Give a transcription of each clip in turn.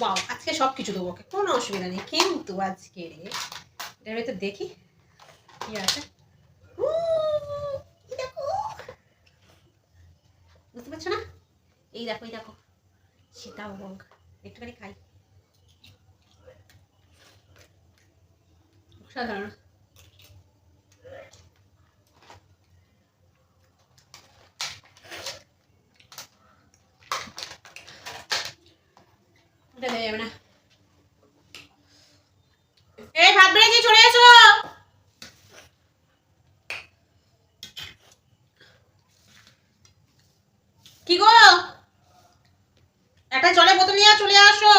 বাও, আজকে সব কিছু দেবো ওকে, কোনো অসুবিধা নেই। কিন্তু আজকে এটার ভেতর দেখি কি আছে। দেখো, বুঝতে পারছো না? এই দেখো, এই দেখো সীতাভোগ। একটুখানি খাই। সাধারণ এটা দেওয়া যাবে না। এই ভাত বেড়ে দিয়ে চলে এসো। কি গো, একটা জলের বোতল নিয়ে চলে আসো।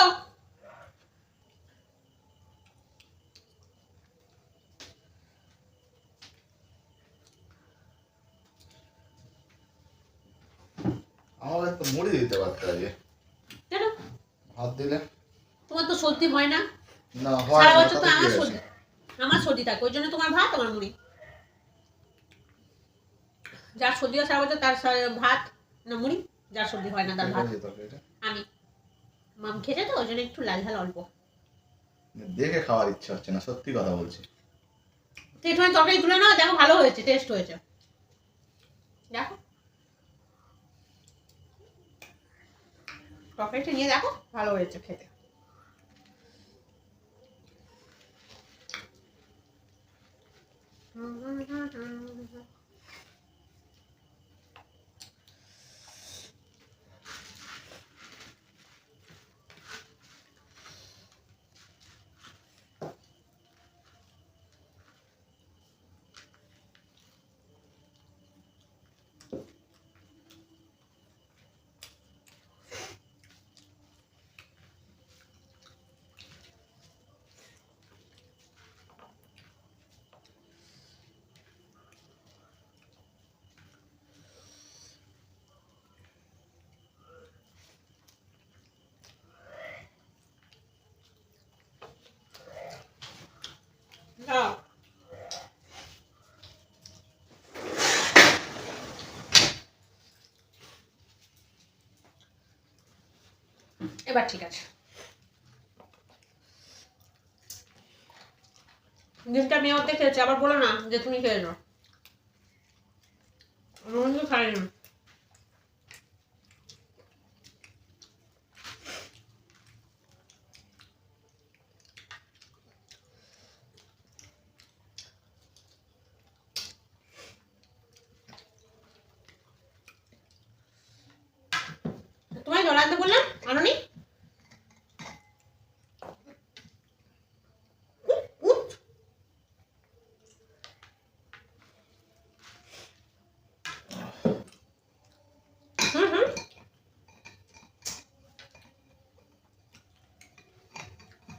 আমাকে তো মুড়ি দিতে পারতে আজকে। কেন? ভাত দিলে তোমার তো সর্দি হয় না। না হয় সারা না, বছর তো তাতে কি আমার হয়েছে? সর্দি, আমার সর্দি থাকে, ওই জন্য তোমার ভাত আমার মুড়ি। যার সর্দি হয় সারা বছর তার ভাত না মুড়ি, যার সর্দি হয় না তার ভাত। আমি মাম খেতে তো ওই জন্য একটু লাল ঝাল অল্প। দেখে খাওয়ার ইচ্ছা হচ্ছে না, সত্যি কথা বলছি। তো একটুখানি তরকারি তুলে নাও, দেখো ভালো হয়েছে, টেস্ট হয়েছে। দেখো তরকারিটা নিয়ে দেখো, ভালো হয়েছে খেতে। এবার ঠিক আছে। ডিমটা মেয়ে অর্ধেক খেয়েছে, আবার বলো না যে তুমি খেয়েছো। আমি খাইনি। তোমায় জল আনতে বললাম, আনোনি?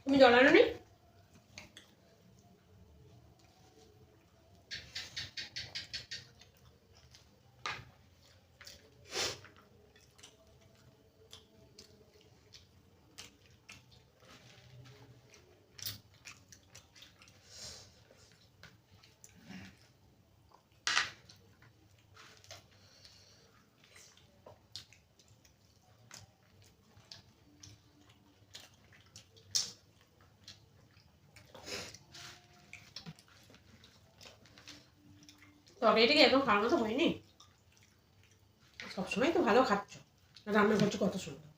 তুমি জল আনোনি? তরকারিটাকে একদম খাওয়ার মতো হয়নি। সবসময় তো ভালো খাচ্ছ, রান্না করছো কত সুন্দর।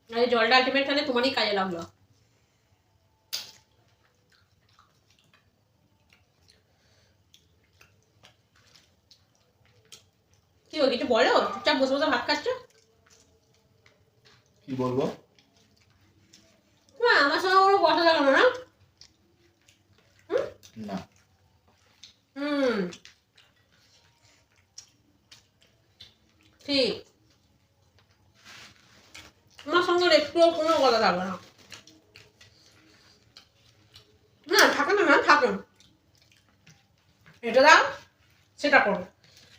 আর এই জলটা আলটিমেট তাহলে তোমারই কাজে লাগলো। কি ও কিছু বলো? চুপচাপ বসে বসে ভাত খাচ্ছ। কি বলবো? না আমার সঙ্গে কোনো কথা লাগলো না। না। ঠিক, আমার সঙ্গে একটুও কোনো কথা থাকবে না। না থাকে না, না থাকে। এটা দাও, সেটা করো,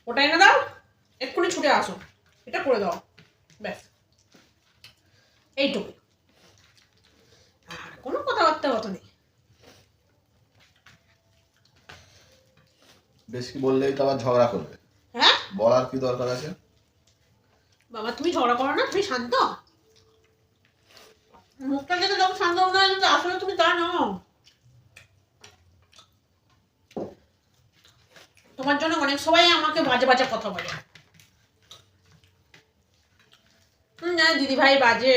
ওটা এনে দাও, এক্ষুনি ছুটে আসো, এটা করে দাও, ব্যাস এইটুকু। আর কথাবার্তা অত নেই। বেশি বললেই তো আবার ঝগড়া করবে। হ্যাঁ বলার কি দরকার আছে? বাবা তুমি ঝগড়া করো না, তুমি শান্ত। মুখটা যেতে যখন শান্ত মনে হয়, কিন্তু আসলে তুমি তা নও। তোমার জন্য অনেক সবাই আমাকে বাজে বাজে কথা বলে। না দিদি ভাই বাজে,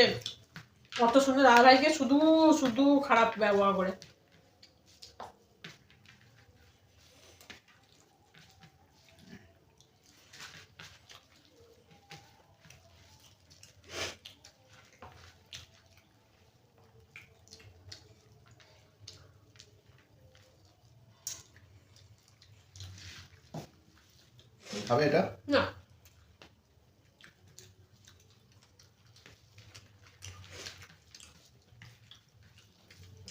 কত সুন্দর দাদা ভাইকে শুধু শুধু খারাপ ব্যবহার করে। তুমি খাবে এটা? না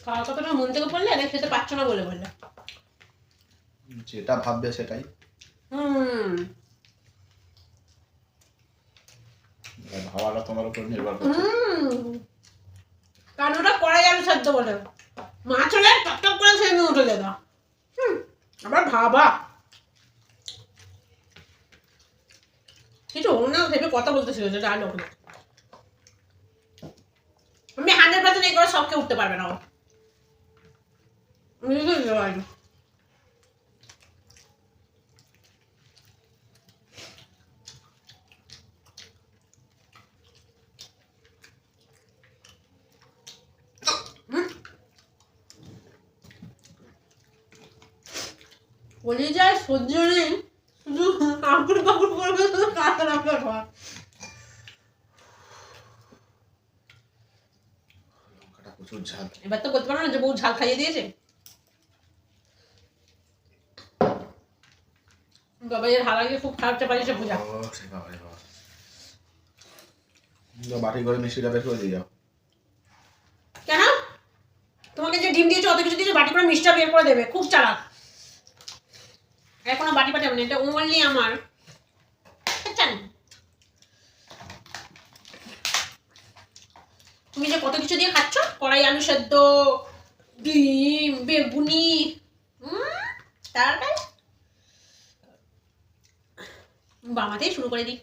খাওয়ার কথাটা মন থেকে পড়লে, এটা খেতে পারছো না বলে বললে। যেটা ভাববে সেটাই। ভাবাটা তোমার উপর নির্ভর করছে। কারণ ওটা কড়াই আলু সেদ্ধ বলে, মাছ হলে টপ করে খেয়ে উঠে যেত। আবার ভাবা কিছু অন্য ভেবে কথা বলতেছিল, যেটা আর লোক না। আমি 100% এই করে সবকে উঠতে পারবে না। বলি যায় সহ্য নেই, শুধু আঁকুর পাকুর করবে, শুধু কাঁচা লঙ্কা খাওয়া। লঙ্কাটা প্রচুর ঝাল। এবার তো বলতে পারো না যে বউ ঝাল খাইয়ে দিয়েছে। বাবা এর হালাকে খুব খারাপ চাপাইছে পূজা। ও সে বাবা রে বাবা। বাটি করে মিষ্টিটা বের করে দিয়ে যাও। কেন? তোমাকে যে ডিম দিয়েছে, অত কিছু দিয়েছে, বাটি করে মিষ্টিটা বের করে দেবে, খুব চালাক। এখনো বাটি পাঠাবে না, এটা ওনলি আমার। তুমি যে কত কিছু দিয়ে খাচ্ছ, কড়াই আলু সেদ্ধ, ডিম, বেগুনি, তারপরে বামাতেই শুরু করে দিই।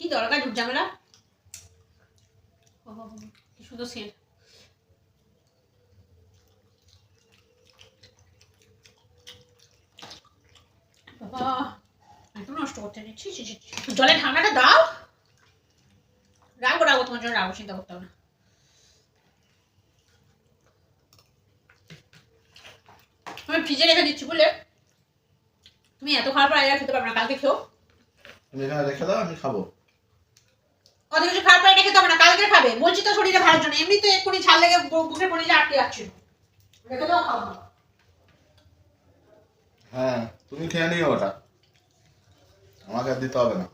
কি দরকার ঝুট ঝামেলা। কি সুন্দর সেন্ট। বাবা একটু নষ্ট করতে দিচ্ছি। জলে ঠান্ডাটা দাও। রাখবো রাখবো, তোমার জন্য রাখবো, চিন্তা করতে হবে না। আমি ফ্রিজে রেখে দিচ্ছি বলে তুমি এত খাওয়ার পর আর খেতে পারবে না, কালকে খেও। তুমি এখানে রেখে দাও, আমি খাবো। অত কিছু খাওয়ার পর খেতে হবে না, কালকে খাবে। বলছি তো শরীরে ভালোর জন্য, এমনি তো এক্ষুনি ছাল লেগে বুকে পড়ে যে আটকে যাচ্ছে। রেখে দাও, খাবো। হ্যাঁ তুমি খেয়ে নিও ওটা, আমাকে আর দিতে হবে না।